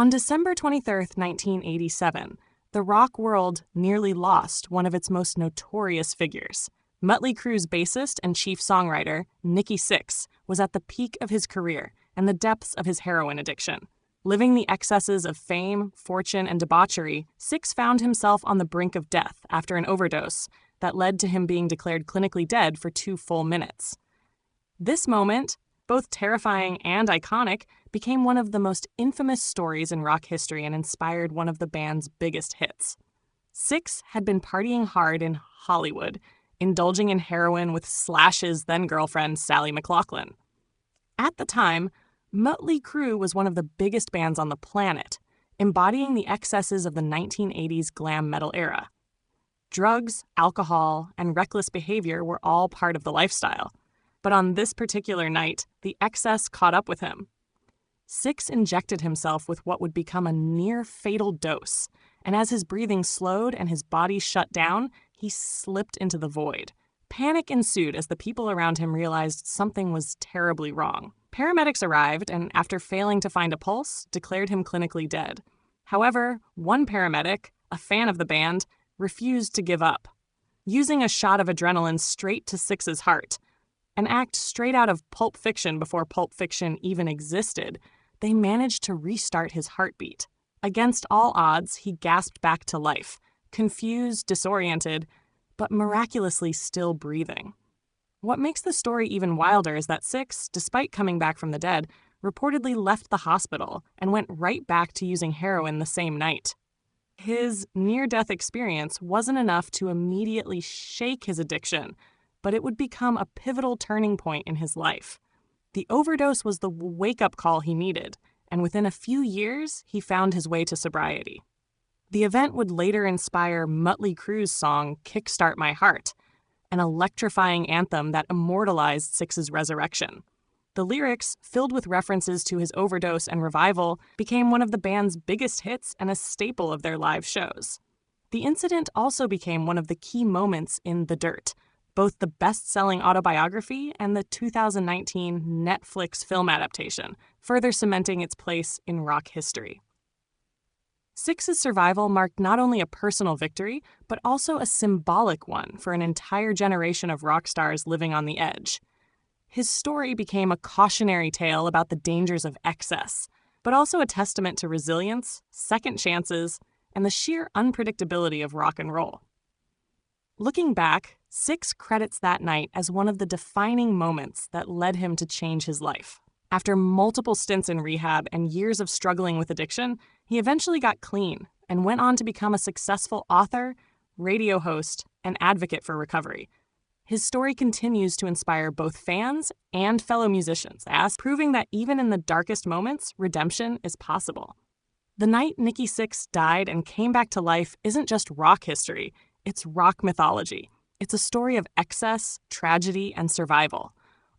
On December 23, 1987, the rock world nearly lost one of its most notorious figures. Mötley Crüe's bassist and chief songwriter, Nikki Sixx, was at the peak of his career and the depths of his heroin addiction. Living the excesses of fame, fortune, and debauchery, Sixx found himself on the brink of death after an overdose that led to him being declared clinically dead for 2 full minutes. This moment, both terrifying and iconic, became one of the most infamous stories in rock history and inspired one of the band's biggest hits. Sixx had been partying hard in Hollywood, indulging in heroin with Slash's then-girlfriend Sally McLaughlin. At the time, Mötley Crüe was one of the biggest bands on the planet, embodying the excesses of the 1980s glam metal era. Drugs, alcohol, and reckless behavior were all part of the lifestyle. But on this particular night, the excess caught up with him. Sixx injected himself with what would become a near-fatal dose, and as his breathing slowed and his body shut down, he slipped into the void. Panic ensued as the people around him realized something was terribly wrong. Paramedics arrived and, after failing to find a pulse, declared him clinically dead. However, one paramedic, a fan of the band, refused to give up. Using a shot of adrenaline straight to Sixx's heart, an act straight out of Pulp Fiction before Pulp Fiction even existed, they managed to restart his heartbeat. Against all odds, he gasped back to life, confused, disoriented, but miraculously still breathing. What makes the story even wilder is that Sixx, despite coming back from the dead, reportedly left the hospital and went right back to using heroin the same night. His near-death experience wasn't enough to immediately shake his addiction, but it would become a pivotal turning point in his life. The overdose was the wake-up call he needed, and within a few years, he found his way to sobriety. The event would later inspire Mötley Crüe's song Kickstart My Heart, an electrifying anthem that immortalized Sixx's resurrection. The lyrics, filled with references to his overdose and revival, became one of the band's biggest hits and a staple of their live shows. The incident also became one of the key moments in The Dirt, both the best-selling autobiography and the 2019 Netflix film adaptation, further cementing its place in rock history. Sixx's survival marked not only a personal victory, but also a symbolic one for an entire generation of rock stars living on the edge. His story became a cautionary tale about the dangers of excess, but also a testament to resilience, second chances, and the sheer unpredictability of rock and roll. Looking back, Sixx credits that night as one of the defining moments that led him to change his life. After multiple stints in rehab and years of struggling with addiction, he eventually got clean and went on to become a successful author, radio host, and advocate for recovery. His story continues to inspire both fans and fellow musicians, as proving that even in the darkest moments, redemption is possible. The night Nikki Sixx died and came back to life isn't just rock history, it's rock mythology. It's a story of excess, tragedy, and survival.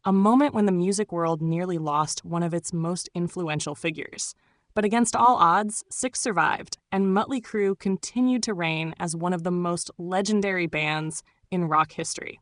A moment when the music world nearly lost one of its most influential figures. But against all odds, Sixx survived, and Mötley Crüe continued to reign as one of the most legendary bands in rock history.